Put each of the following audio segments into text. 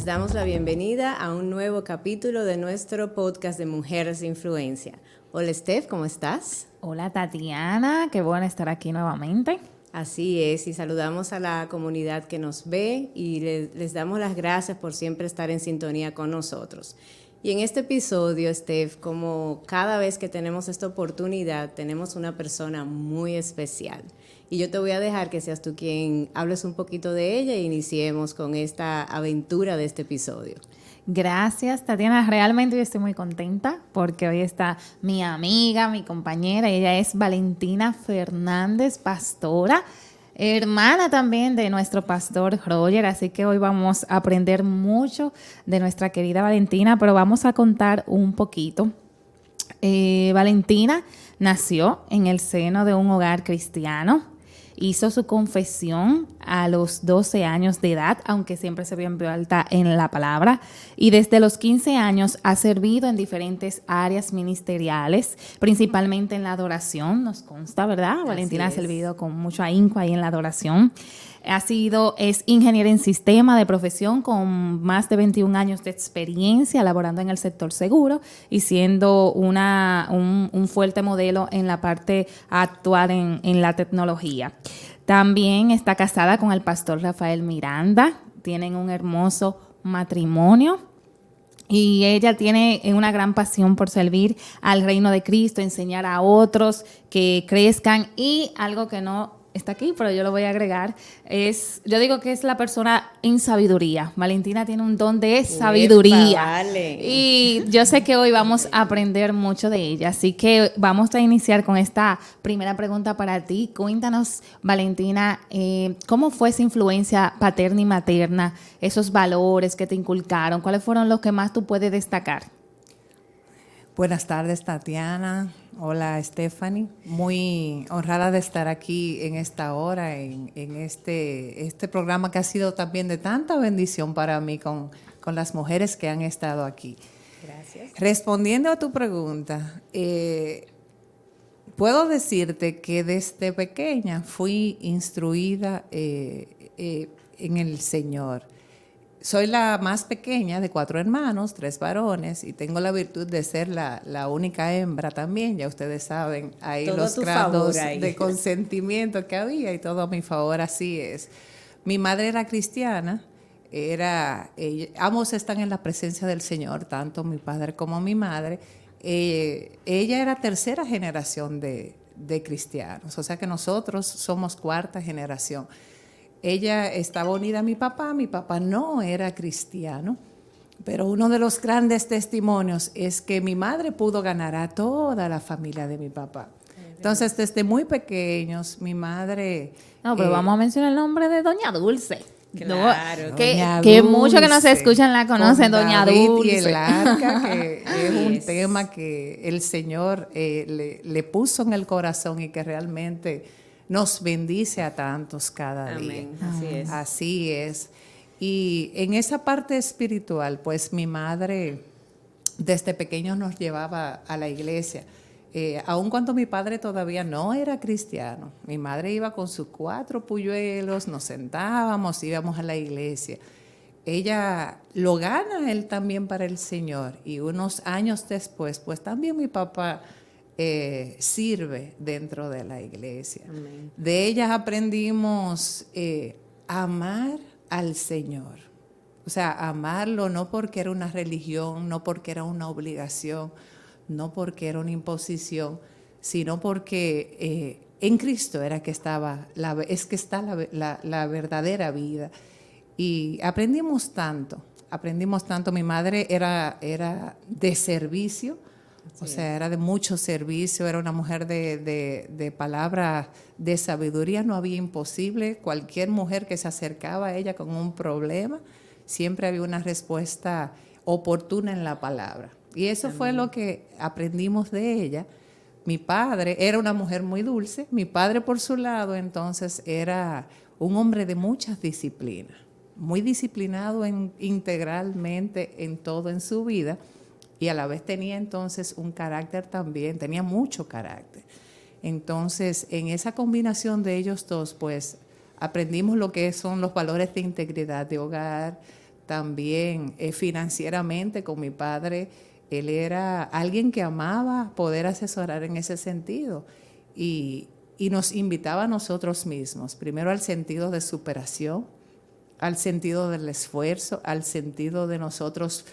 Les damos la bienvenida a un nuevo capítulo de nuestro podcast de Mujeres de Influencia. Hola Steph, ¿cómo estás? Hola Tatiana, qué bueno estar aquí nuevamente. Así es, y saludamos a la comunidad que nos ve y les damos las gracias por siempre estar en sintonía con nosotros. Y en este episodio, Steph, como cada vez que tenemos esta oportunidad, tenemos una persona muy especial. Y yo te voy a dejar que seas tú quien hables un poquito de ella e iniciemos con esta aventura de este episodio. Gracias, Tatiana. Realmente yo estoy muy contenta porque hoy está mi amiga, mi compañera. Ella es Valentina Fernández, pastora, hermana también de nuestro pastor Roger. Así que hoy vamos a aprender mucho de nuestra querida Valentina, pero vamos a contar un poquito. Valentina nació en el seno de un hogar cristiano. Hizo su confesión a los 12 años de edad, aunque siempre se vio envuelta en la palabra. Y desde los 15 años ha servido en diferentes áreas ministeriales, principalmente en la adoración, nos consta, ¿verdad? Valentina ha servido con mucho ahínco ahí en la adoración. Es ingeniera en sistema de profesión con más de 21 años de experiencia laborando en el sector seguro y siendo un fuerte modelo en la parte actual en la tecnología. También está casada con el pastor Rafael Miranda, tienen un hermoso matrimonio. Y ella tiene una gran pasión por servir al reino de Cristo, enseñar a otros que crezcan y algo que no está aquí, pero yo lo voy a agregar, yo digo que es la persona en sabiduría. Valentina tiene un don de sabiduría. Vale. Y yo sé que hoy vamos a aprender mucho de ella, así que vamos a iniciar con esta primera pregunta para ti. Cuéntanos, Valentina, ¿cómo fue esa influencia paterna y materna, esos valores que te inculcaron? ¿Cuáles fueron los que más tú puedes destacar? Buenas tardes, Tatiana. Hola, Stephanie. Muy honrada de estar aquí en esta hora, en este programa que ha sido también de tanta bendición para mí con las mujeres que han estado aquí. Gracias. Respondiendo a tu pregunta, puedo decirte que desde pequeña fui instruida en el Señor. Soy la más pequeña de 4 hermanos, 3 varones, y tengo la virtud de ser la única hembra también. Ya ustedes saben, ahí todo los grados de consentimiento que había y todo a mi favor, así es. Mi madre era cristiana, ambos están en la presencia del Señor, tanto mi padre como mi madre. Ella era tercera generación de cristianos, o sea que nosotros somos cuarta generación. Ella estaba unida a mi papá no era cristiano, pero uno de los grandes testimonios es que mi madre pudo ganar a toda la familia de mi papá. Entonces, desde muy pequeños, mi madre... No, pero vamos a mencionar el nombre de Doña Dulce. Claro. Que muchos que nos escuchan la conocen, Doña Dulce. Y el arca, que es un tema que el Señor le puso en el corazón y que realmente nos bendice a tantos cada día. Amén. Así es. Así es. Y en esa parte espiritual, pues mi madre desde pequeño nos llevaba a la iglesia. Aun cuando mi padre todavía no era cristiano, mi madre iba con sus 4 polluelos, nos sentábamos, íbamos a la iglesia. Ella lo gana él también para el Señor y unos años después, pues también mi papá sirve dentro de la iglesia. Amén. De ellas aprendimos a amar al Señor. O sea, amarlo no porque era una religión, no porque era una obligación, no porque era una imposición, sino porque en Cristo era que está la verdadera vida. Y aprendimos tanto. Mi madre era de servicio, o sea, era de mucho servicio, era una mujer de palabra, de sabiduría, no había imposible. Cualquier mujer que se acercaba a ella con un problema, siempre había una respuesta oportuna en la palabra. Y eso fue lo que aprendimos de ella. Mi padre era una mujer muy dulce, mi padre por su lado entonces era un hombre de muchas disciplinas, muy disciplinado integralmente en todo en su vida. Y a la vez tenía entonces un carácter también, tenía mucho carácter. Entonces, en esa combinación de ellos dos, pues, aprendimos lo que son los valores de integridad de hogar, también financieramente con mi padre. Él era alguien que amaba poder asesorar en ese sentido y nos invitaba a nosotros mismos, primero al sentido de superación, al sentido del esfuerzo, al sentido de nosotros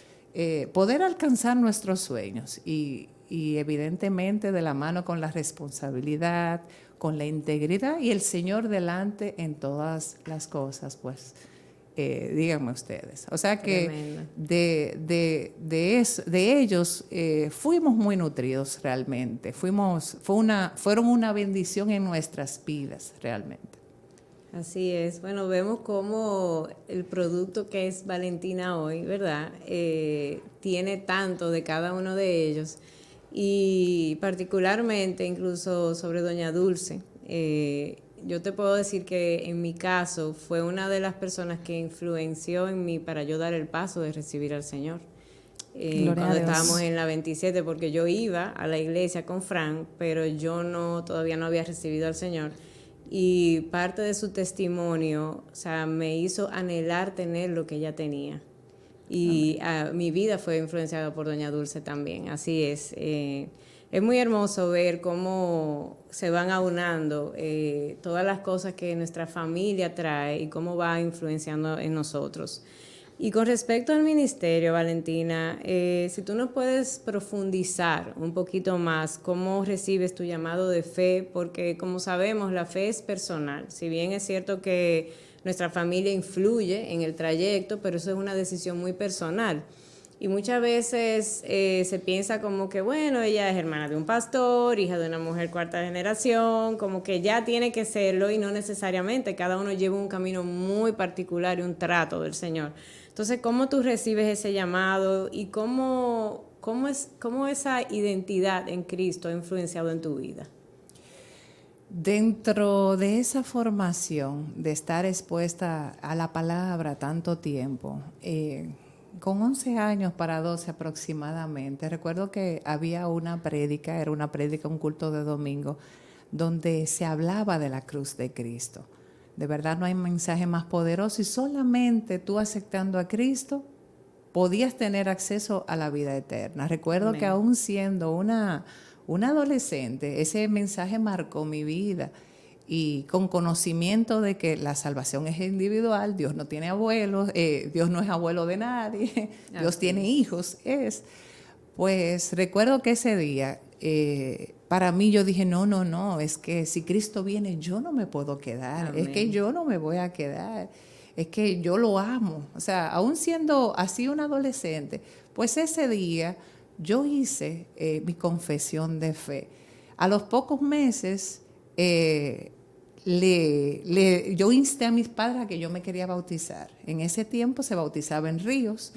poder alcanzar nuestros sueños y evidentemente de la mano con la responsabilidad, con la integridad y el Señor delante en todas las cosas, pues díganme ustedes. O sea que de ellos fuimos muy nutridos realmente, fueron una bendición en nuestras vidas realmente. Así es. Bueno, vemos cómo el producto que es Valentina hoy, ¿verdad? Tiene tanto de cada uno de ellos y particularmente incluso sobre Doña Dulce. Yo te puedo decir que en mi caso fue una de las personas que influenció en mí para yo dar el paso de recibir al Señor. Cuando estábamos en la 27, porque yo iba a la iglesia con Fran, pero yo todavía no había recibido al Señor. Y parte de su testimonio, o sea, me hizo anhelar tener lo que ella tenía. Y mi vida fue influenciada por Doña Dulce también, así es. Es muy hermoso ver cómo se van aunando todas las cosas que nuestra familia trae y cómo va influenciando en nosotros. Y con respecto al ministerio, Valentina, si tú nos puedes profundizar un poquito más cómo recibes tu llamado de fe, porque como sabemos, la fe es personal. Si bien es cierto que nuestra familia influye en el trayecto, pero eso es una decisión muy personal. Y muchas veces se piensa como que, bueno, ella es hermana de un pastor, hija de una mujer cuarta generación, como que ya tiene que serlo y no necesariamente. Cada uno lleva un camino muy particular y un trato del Señor. Entonces, ¿cómo tú recibes ese llamado y cómo esa identidad en Cristo ha influenciado en tu vida? Dentro de esa formación de estar expuesta a la palabra tanto tiempo, con 11 años para 12 aproximadamente, recuerdo que había una prédica, era una prédica, un culto de domingo, donde se hablaba de la cruz de Cristo. De verdad no hay mensaje más poderoso y solamente tú aceptando a Cristo podías tener acceso a la vida eterna. Recuerdo Amén. Que aún siendo una adolescente, ese mensaje marcó mi vida y con conocimiento de que la salvación es individual, Dios no tiene abuelos, Dios no es abuelo de nadie, Dios tiene hijos, pues recuerdo que ese día para mí yo dije, no, es que si Cristo viene yo no me puedo quedar, Amén. Es que yo no me voy a quedar, es que yo lo amo. O sea, aún siendo así una adolescente, pues ese día yo hice mi confesión de fe. A los pocos meses yo insté a mis padres a que yo me quería bautizar. En ese tiempo se bautizaba en ríos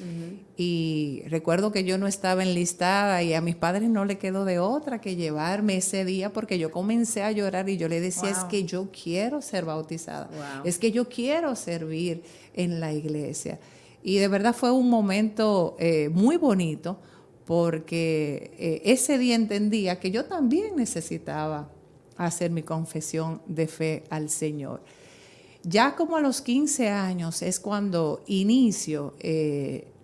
y recuerdo que yo no estaba enlistada y a mis padres no le quedó de otra que llevarme ese día porque yo comencé a llorar y yo le decía, es que yo quiero ser bautizada, es que yo quiero servir en la iglesia. Y de verdad fue un momento muy bonito porque ese día entendía que yo también necesitaba hacer mi confesión de fe al Señor. Ya como a los 15 años es cuando inicio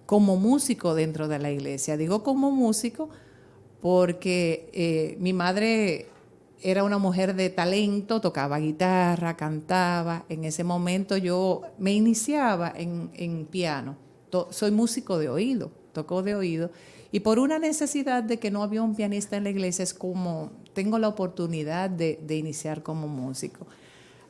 como músico dentro de la iglesia. Digo como músico porque mi madre era una mujer de talento, tocaba guitarra, cantaba. En ese momento yo me iniciaba en piano. Soy músico de oído, toco de oído. Y por una necesidad de que no había un pianista en la iglesia, es como tengo la oportunidad de iniciar como músico.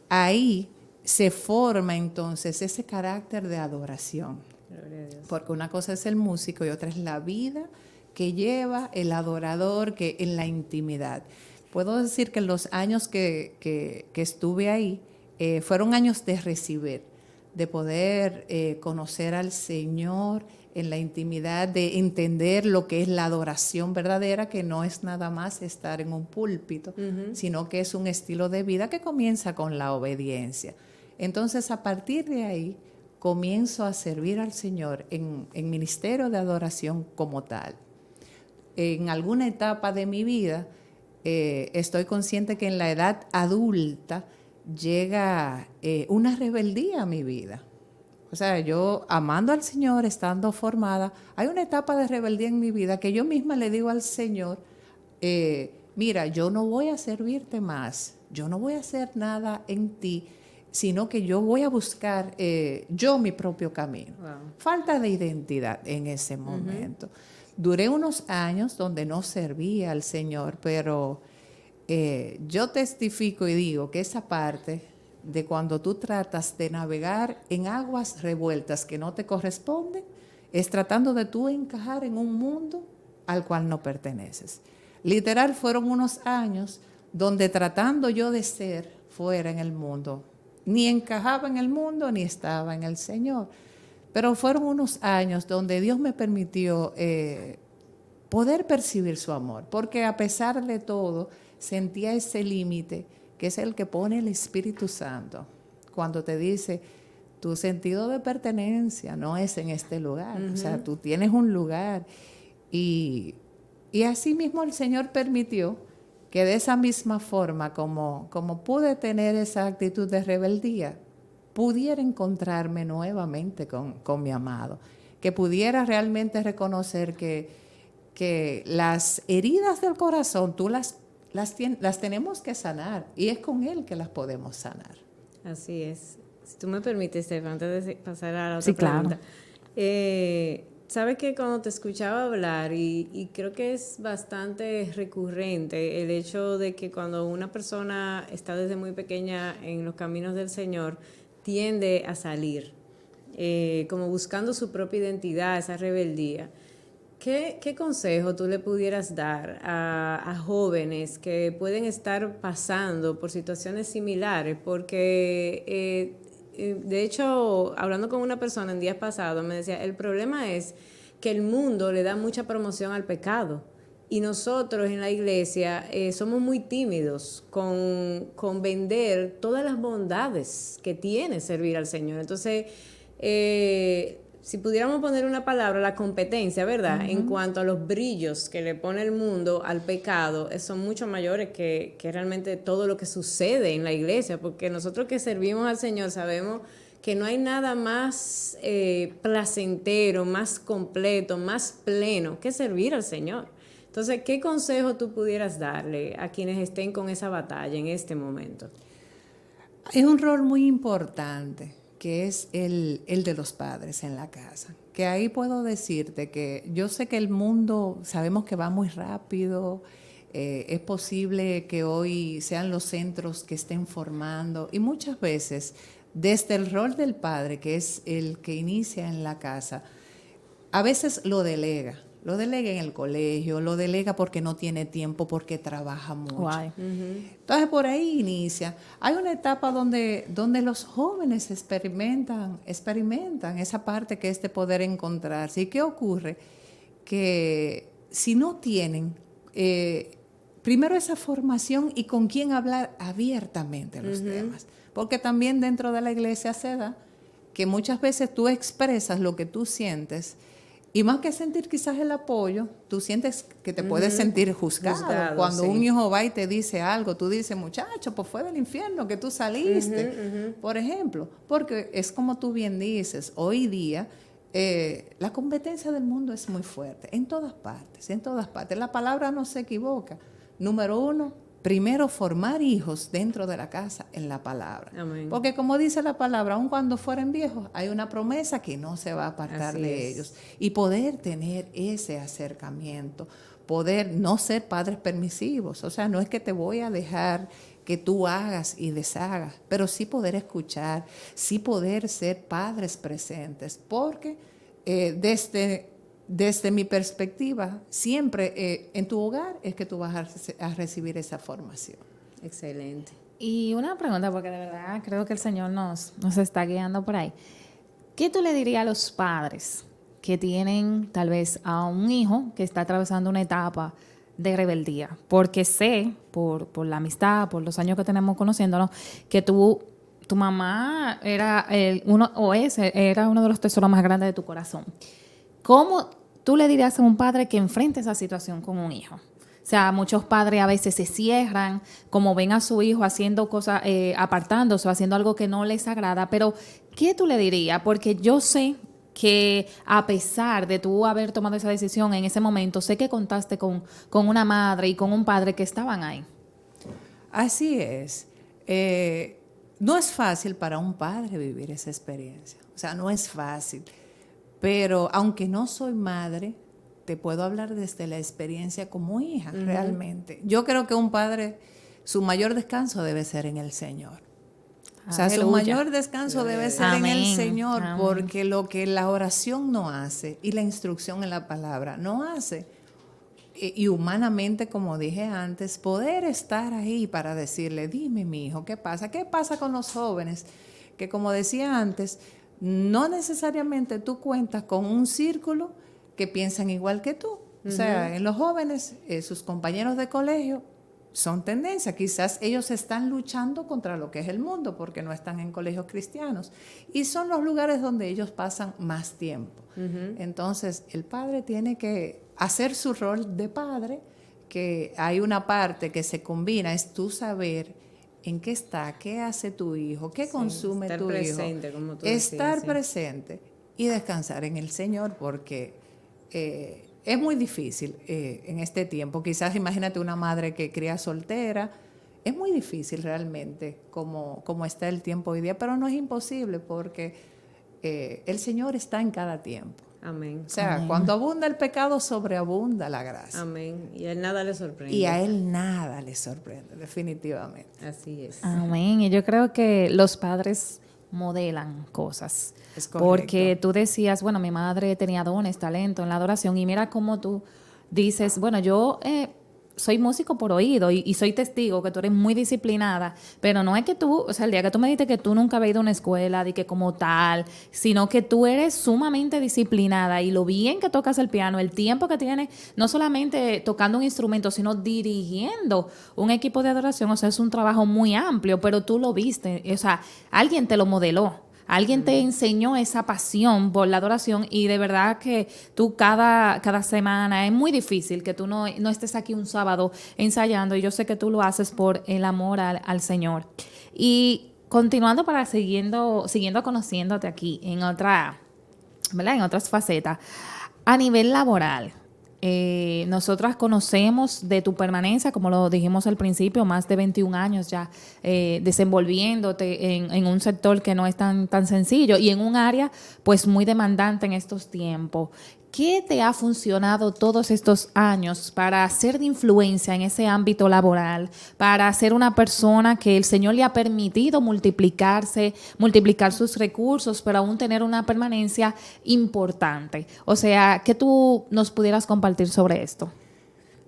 Ahí se forma entonces ese carácter de adoración. Gloria a Dios. Porque una cosa es el músico y otra es la vida que lleva el adorador que en la intimidad. Puedo decir que los años que estuve ahí fueron años de recibir, de poder conocer al Señor en la intimidad, de entender lo que es la adoración verdadera, que no es nada más estar en un púlpito, sino que es un estilo de vida que comienza con la obediencia. Entonces, a partir de ahí, comienzo a servir al Señor en ministerio de adoración como tal. En alguna etapa de mi vida, estoy consciente que en la edad adulta llega una rebeldía a mi vida. O sea, yo amando al Señor, estando formada, hay una etapa de rebeldía en mi vida que yo misma le digo al Señor, mira, yo no voy a servirte más, yo no voy a hacer nada en ti, sino que yo voy a buscar yo mi propio camino. Wow. Falta de identidad en ese momento. Duré unos años donde no servía al Señor, pero yo testifico y digo que esa parte de cuando tú tratas de navegar en aguas revueltas que no te corresponden, es tratando de tú encajar en un mundo al cual no perteneces. Literal, fueron unos años donde tratando yo de ser fuera en el mundo, ni encajaba en el mundo ni estaba en el Señor. Pero fueron unos años donde Dios me permitió poder percibir su amor, porque a pesar de todo sentía ese límite que es el que pone el Espíritu Santo cuando te dice, tu sentido de pertenencia no es en este lugar, o sea, tú tienes un lugar. Y así mismo el Señor permitió que de esa misma forma, como pude tener esa actitud de rebeldía, pudiera encontrarme nuevamente con mi amado, que pudiera realmente reconocer que las heridas del corazón tú las tenemos que sanar y es con Él que las podemos sanar. Así es. Si tú me permites, Steph, antes de pasar a la otra Sí, claro. pregunta. Sabes que cuando te escuchaba hablar, y creo que es bastante recurrente el hecho de que cuando una persona está desde muy pequeña en los caminos del Señor, tiende a salir, como buscando su propia identidad, esa rebeldía. ¿Qué consejo tú le pudieras dar a jóvenes que pueden estar pasando por situaciones similares? Porque, de hecho, hablando con una persona en días pasados, me decía, el problema es que el mundo le da mucha promoción al pecado. Y nosotros en la iglesia somos muy tímidos con vender todas las bondades que tiene servir al Señor. Entonces, si pudiéramos poner una palabra, la competencia, ¿verdad? En cuanto a los brillos que le pone el mundo al pecado, son mucho mayores que realmente todo lo que sucede en la iglesia, porque nosotros que servimos al Señor sabemos que no hay nada más placentero, más completo, más pleno que servir al Señor. Entonces, ¿qué consejo tú pudieras darle a quienes estén con esa batalla en este momento? Hay un rol muy importante que es el de los padres en la casa. Que ahí puedo decirte que yo sé que el mundo, sabemos que va muy rápido, es posible que hoy sean los centros que estén formando y muchas veces desde el rol del padre, que es el que inicia en la casa, a veces lo delega en el colegio, lo delega porque no tiene tiempo, porque trabaja mucho. Wow. Entonces por ahí inicia. Hay una etapa donde los jóvenes experimentan esa parte que es de poder encontrarse. ¿Y qué ocurre? Que si no tienen primero esa formación y con quién hablar abiertamente los temas, porque también dentro de la iglesia se da que muchas veces tú expresas lo que tú sientes. Y más que sentir quizás el apoyo, tú sientes que te puedes sentir juzgado. Cuando un hijo va y te dice algo, tú dices, muchacho, pues fue del infierno que tú saliste, por ejemplo. Porque es como tú bien dices, hoy día la competencia del mundo es muy fuerte, en todas partes, en todas partes. La palabra no se equivoca. Número 1, primero formar hijos dentro de la casa en la palabra. Amén. Porque como dice la palabra, aun cuando fueren viejos, hay una promesa que no se va a apartar de ellos. Y poder tener ese acercamiento, poder no ser padres permisivos. O sea, no es que te voy a dejar que tú hagas y deshagas, pero sí poder escuchar, sí poder ser padres presentes. Porque desde mi perspectiva, siempre en tu hogar es que tú vas a recibir esa formación. Excelente. Y una pregunta, porque de verdad creo que el Señor nos está guiando por ahí. ¿Qué tú le dirías a los padres que tienen tal vez a un hijo que está atravesando una etapa de rebeldía? Porque sé, por la amistad, por los años que tenemos conociéndonos, que tu mamá era uno de los tesoros más grandes de tu corazón. ¿Cómo tú le dirías a un padre que enfrente esa situación con un hijo? O sea, muchos padres a veces se cierran, como ven a su hijo haciendo cosas, apartándose o haciendo algo que no les agrada. Pero, ¿qué tú le dirías? Porque yo sé que a pesar de tú haber tomado esa decisión en ese momento, sé que contaste con una madre y con un padre que estaban ahí. Así es. No es fácil para un padre vivir esa experiencia. O sea, no es fácil. Pero aunque no soy madre, te puedo hablar desde la experiencia como hija, realmente. Yo creo que un padre, su mayor descanso debe ser en el Señor. O sea, su mayor descanso debe ser en el Señor, porque lo que la oración no hace y la instrucción en la palabra no hace, y humanamente, como dije antes, poder estar ahí para decirle, dime mi hijo, ¿qué pasa? ¿Qué pasa con los jóvenes? Que como decía antes, no necesariamente tú cuentas con un círculo que piensan igual que tú. O sea, en los jóvenes, sus compañeros de colegio son tendencia. Quizás ellos están luchando contra lo que es el mundo porque no están en colegios cristianos. Y son los lugares donde ellos pasan más tiempo. Entonces, el padre tiene que hacer su rol de padre, que hay una parte que se combina, es tú saber en qué está, qué hace tu hijo, qué consume tu hijo. Estar presente, como tú decías. Estar presente y descansar en el Señor, porque es muy difícil en este tiempo. Quizás imagínate una madre que cría soltera. Es muy difícil realmente como está el tiempo hoy día, pero no es imposible porque el Señor está en cada tiempo. Amén. O sea, amén. Cuando abunda el pecado, sobreabunda la gracia. Amén. Y a Él nada le sorprende. Y a Él nada le sorprende, definitivamente. Así es. Amén. Y yo creo que los padres modelan cosas. Es correcto. Porque tú decías, bueno, mi madre tenía dones, talento en la adoración, y mira cómo tú dices, bueno, yo soy músico por oído y soy testigo que tú eres muy disciplinada, pero no es que tú, o sea, el día que tú me dijiste que tú nunca habías ido a una escuela, de que como tal, sino que tú eres sumamente disciplinada, y lo bien que tocas el piano, el tiempo que tienes, no solamente tocando un instrumento, sino dirigiendo un equipo de adoración. O sea, es un trabajo muy amplio, pero tú lo viste, o sea, alguien te lo modeló. Alguien te enseñó esa pasión por la adoración, y de verdad que tú cada semana es muy difícil que tú no estés aquí un sábado ensayando, y yo sé que tú lo haces por el amor al Señor. Y continuando siguiendo conociéndote aquí en otra, ¿verdad? En otras facetas, a nivel laboral. Nosotras conocemos de tu permanencia, como lo dijimos al principio, más de 21 años ya desenvolviéndote en un sector que no es tan sencillo, y en un área pues muy demandante en estos tiempos. ¿Qué te ha funcionado todos estos años para ser de influencia en ese ámbito laboral, para ser una persona que el Señor le ha permitido multiplicar sus recursos, pero aún tener una permanencia importante? O sea, ¿qué tú nos pudieras compartir sobre esto?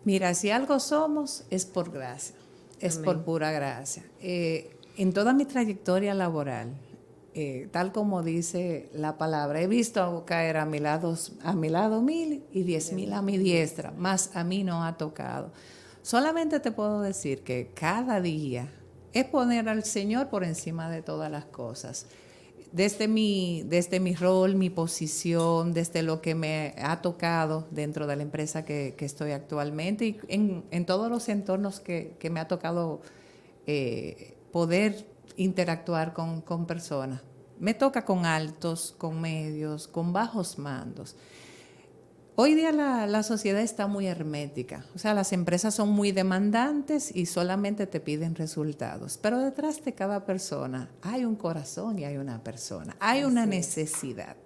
Mira, si algo somos, es por gracia, es Amén. Por pura gracia. En toda mi trayectoria laboral, tal como dice la palabra, he visto caer a mi lado 1,000 y 10,000 a mi diestra, mas a mí no ha tocado. Solamente te puedo decir que cada día es poner al Señor por encima de todas las cosas. Desde mi rol, mi posición, desde lo que me ha tocado dentro de la empresa que estoy actualmente, y en todos los entornos que me ha tocado poder interactuar con personas. Me toca con altos, con medios, con bajos mandos. Hoy día la sociedad está muy hermética, o sea, las empresas son muy demandantes y solamente te piden resultados, pero detrás de cada persona hay un corazón y hay una persona, hay una necesidad.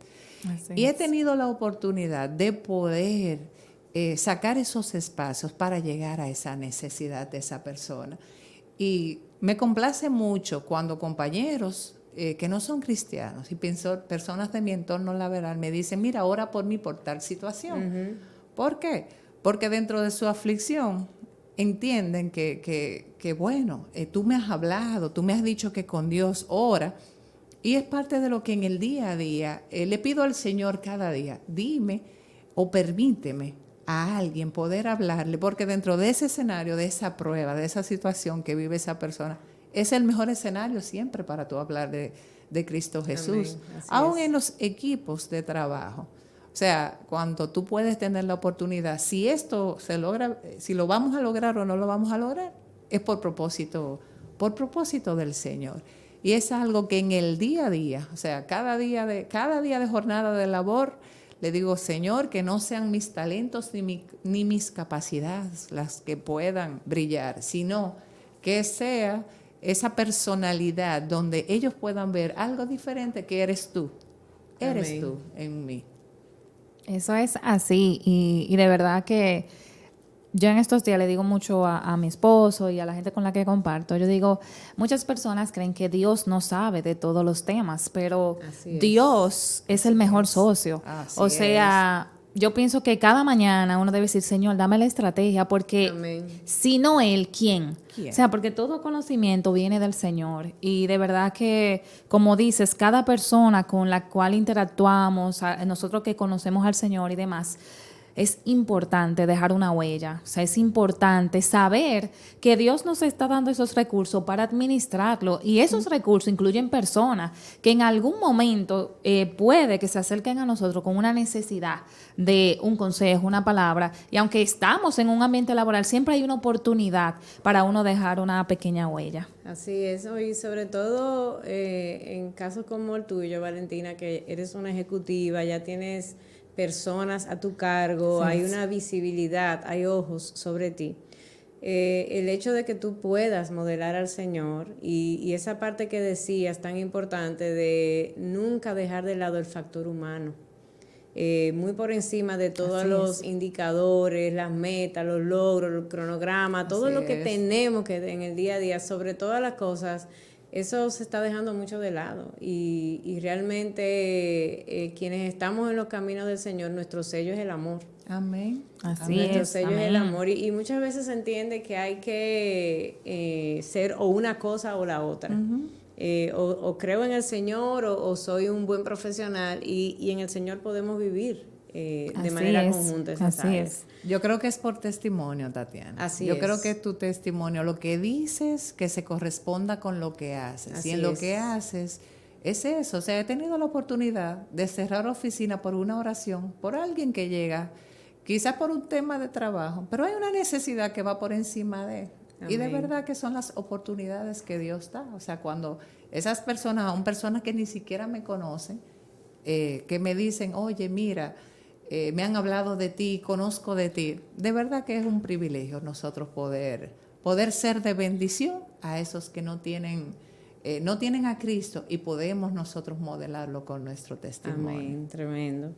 Y he tenido la oportunidad de poder sacar esos espacios para llegar a esa necesidad de esa persona. Y me complace mucho cuando compañeros que no son cristianos y personas de mi entorno laboral me dicen, mira, ora por mí por tal situación. ¿Por qué? Porque dentro de su aflicción entienden que bueno, tú me has hablado, tú me has dicho que con Dios ora, y es parte de lo que en el día a día le pido al Señor cada día, dime o permíteme a alguien poder hablarle, porque dentro de ese escenario, de esa prueba, de esa situación que vive esa persona, es el mejor escenario siempre para tú hablar de Cristo Jesús. Aún en los equipos de trabajo. O O sea, cuando tú puedes tener la oportunidad, si esto se logra, si lo vamos a lograr o no lo vamos a lograr, es por propósito del Señor. Y es algo que en el día a día, o sea, cada día de jornada de labor, le digo, Señor, que no sean mis talentos ni mis capacidades las que puedan brillar, sino que sea esa personalidad donde ellos puedan ver algo diferente que eres tú en mí. Eso es así y de verdad que yo en estos días le digo mucho a mi esposo y a la gente con la que comparto, yo digo, muchas personas creen que Dios no sabe de todos los temas, pero Dios es el mejor socio. O sea, yo pienso que cada mañana uno debe decir, Señor, dame la estrategia, porque si no Él, ¿quién? O sea, porque todo conocimiento viene del Señor y de verdad que, como dices, cada persona con la cual interactuamos, nosotros que conocemos al Señor y demás, es importante dejar una huella. O sea, es importante saber que Dios nos está dando esos recursos para administrarlo y esos recursos incluyen personas que en algún momento puede que se acerquen a nosotros con una necesidad de un consejo, una palabra, y aunque estamos en un ambiente laboral, siempre hay una oportunidad para uno dejar una pequeña huella. Así es, y sobre todo en casos como el tuyo, Valentina, que eres una ejecutiva, ya tienes personas a tu cargo, hay una visibilidad, hay ojos sobre ti. El hecho de que tú puedas modelar al Señor y esa parte que decías tan importante de nunca dejar de lado el factor humano, muy por encima de todos los indicadores, las metas, los logros, el cronograma, todo lo que tenemos que en el día a día, sobre todas las cosas, eso se está dejando mucho de lado y realmente quienes estamos en los caminos del Señor, nuestro sello es el amor. Amén. Así nuestro sello es el amor y muchas veces se entiende que hay que ser o una cosa o la otra. O creo en el Señor o soy un buen profesional y en el Señor podemos vivir de manera conjunta esas áreas. Yo creo que es por testimonio, Tatiana. Yo creo que tu testimonio, lo que dices, que se corresponda con lo que haces. Y en lo que haces es eso. O sea, he tenido la oportunidad de cerrar oficina por una oración, por alguien que llega, quizás por un tema de trabajo, pero hay una necesidad que va por encima de. Amén. Y de verdad que son las oportunidades que Dios da. O sea, cuando esas personas, aún personas que ni siquiera me conocen, que me dicen, oye, mira, me han hablado de ti, conozco de ti. De verdad que es un privilegio nosotros poder ser de bendición a esos que no tienen a Cristo y podemos nosotros modelarlo con nuestro testimonio. Amén, tremendo.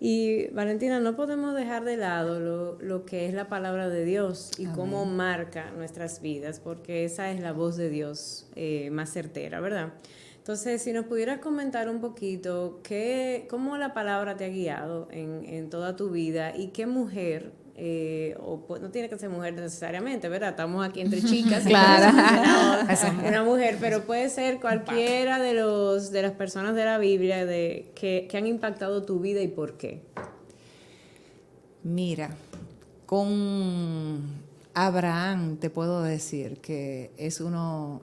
Y Valentina, no podemos dejar de lado lo que es la palabra de Dios y cómo marca nuestras vidas, porque esa es la voz de Dios más certera, ¿verdad? Entonces, si nos pudieras comentar un poquito cómo la palabra te ha guiado en toda tu vida y qué mujer, no tiene que ser mujer necesariamente, ¿verdad? Estamos aquí entre chicas. Claro. Una mujer, pero puede ser cualquiera de las personas de la Biblia que han impactado tu vida y por qué. Mira, con Abraham te puedo decir que es uno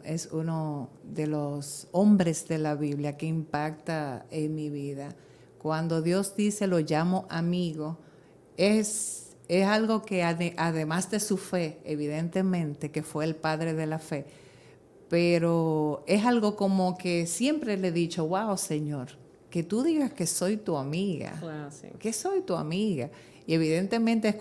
de los hombres de la Biblia que impacta en mi vida. Cuando Dios dice lo llamo amigo, es algo que además de su fe, evidentemente, que fue el padre de la fe, pero es algo como que siempre le he dicho, wow, Señor, que tú digas que soy tu amiga, wow, sí. Que soy tu amiga. Y evidentemente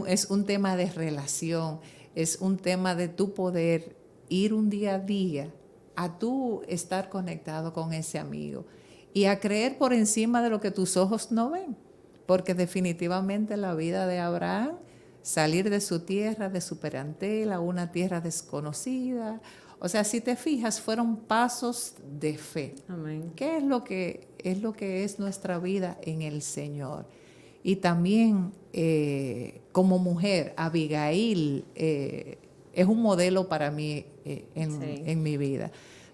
es un tema de relación, es un tema de tu poder ir un día a día a tú estar conectado con ese amigo y a creer por encima de lo que tus ojos no ven, porque definitivamente la vida de Abraham, salir de su tierra, de su parentela, una tierra desconocida, o sea, si te fijas, fueron pasos de fe. Amén. ¿Qué es lo que es nuestra vida en el Señor? Y también como mujer, Abigail es un modelo para mí en mi vida.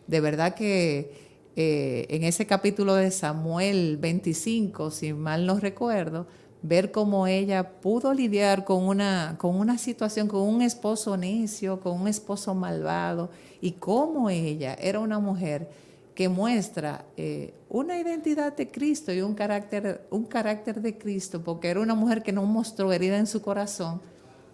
De verdad que en ese capítulo de Samuel 25, si mal no recuerdo, ver cómo ella pudo lidiar con una situación, con un esposo necio, con un esposo malvado, y cómo ella era una mujer que muestra una identidad de Cristo y un carácter de Cristo, porque era una mujer que no mostró herida en su corazón,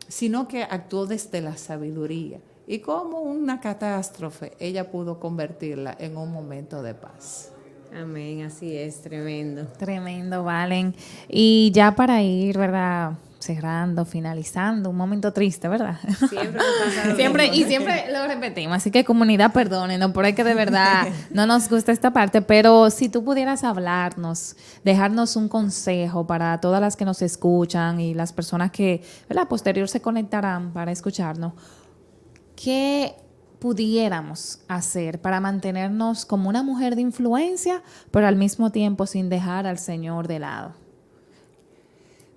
sino que actuó desde la sabiduría. Y como una catástrofe, ella pudo convertirla en un momento de paz. Amén, así es, tremendo. Tremendo, Valen. Y ya para ir, ¿verdad? Cerrando, finalizando, un momento triste, ¿verdad? Siempre me pasa lo Siempre, mismo. y siempre lo repetimos, así que comunidad, perdónenos, por ahí que de verdad no nos gusta esta parte, pero si tú pudieras hablarnos, dejarnos un consejo para todas las que nos escuchan y las personas que, ¿verdad?, posterior se conectarán para escucharnos, ¿qué pudiéramos hacer para mantenernos como una mujer de influencia, pero al mismo tiempo sin dejar al Señor de lado?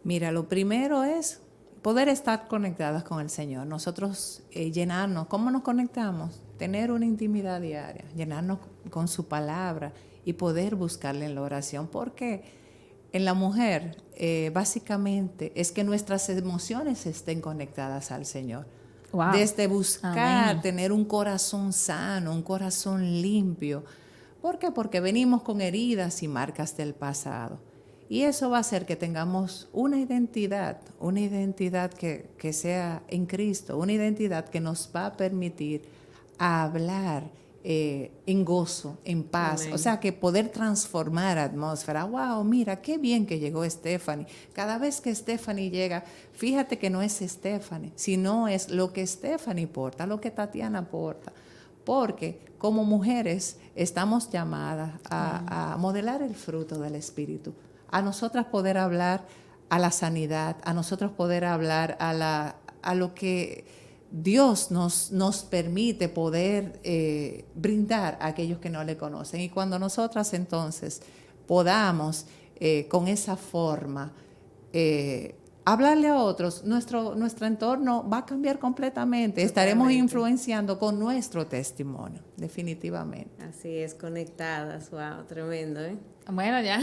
Mira, lo primero es poder estar conectadas con el Señor. Nosotros llenarnos, ¿cómo nos conectamos? Tener una intimidad diaria, llenarnos con su palabra y poder buscarle en la oración. Porque en la mujer, básicamente, es que nuestras emociones estén conectadas al Señor. Wow. Desde buscar Amén. tener un corazón sano, un corazón limpio. ¿Por qué? Porque venimos con heridas y marcas del pasado. Y eso va a hacer que tengamos una identidad que sea en Cristo, una identidad que nos va a permitir hablar en gozo, en paz. Amén. O sea, que poder transformar atmósfera. Wow, mira, qué bien que llegó Stephanie. Cada vez que Stephanie llega, fíjate que no es Stephanie, sino es lo que Stephanie porta, lo que Tatiana porta. Porque como mujeres estamos llamadas a modelar el fruto del Espíritu. A nosotras poder hablar a la sanidad, a nosotros poder hablar a lo que Dios nos permite poder brindar a aquellos que no le conocen. Y cuando nosotras entonces podamos con esa forma hablarle a otros, nuestro entorno va a cambiar completamente. Estaremos influenciando con nuestro testimonio, definitivamente. Así es, conectadas. Wow, tremendo, ¿eh? Bueno, ya.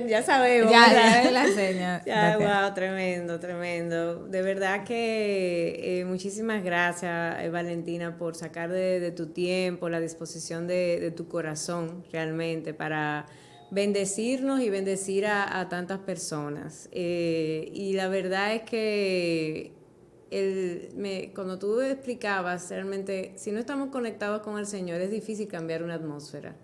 Ya sabemos. Ya, ¿verdad? ya la seña. Ya, wow, tremendo, tremendo. De verdad que muchísimas gracias, Valentina, por sacar de tu tiempo, la disposición de tu corazón realmente para bendecirnos y bendecir a tantas personas. Y la verdad es que cuando tú explicabas realmente, si no estamos conectados con el Señor, es difícil cambiar una atmósfera.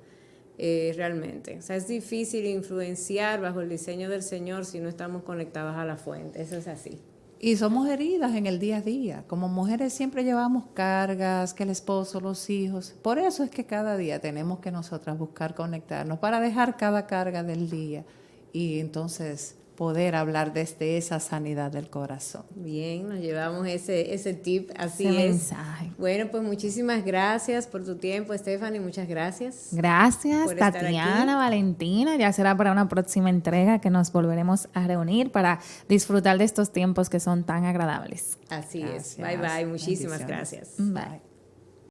Realmente, o sea, es difícil influenciar bajo el diseño del Señor si no estamos conectados a la fuente. Eso es así. Y somos heridas en el día a día. Como mujeres siempre llevamos cargas, que el esposo, los hijos. Por eso es que cada día tenemos que nosotras buscar conectarnos para dejar cada carga del día y entonces poder hablar desde esa sanidad del corazón. Bien, nos llevamos ese tip, así Ese es. mensaje. Bueno, pues muchísimas gracias por tu tiempo, Stephanie, muchas gracias. Gracias, por estar Tatiana, aquí. Valentina. Ya será para una próxima entrega que nos volveremos a reunir para disfrutar de estos tiempos que son tan agradables. Así es. Gracias. Bye bye, muchísimas Bendiciones. gracias. Bye.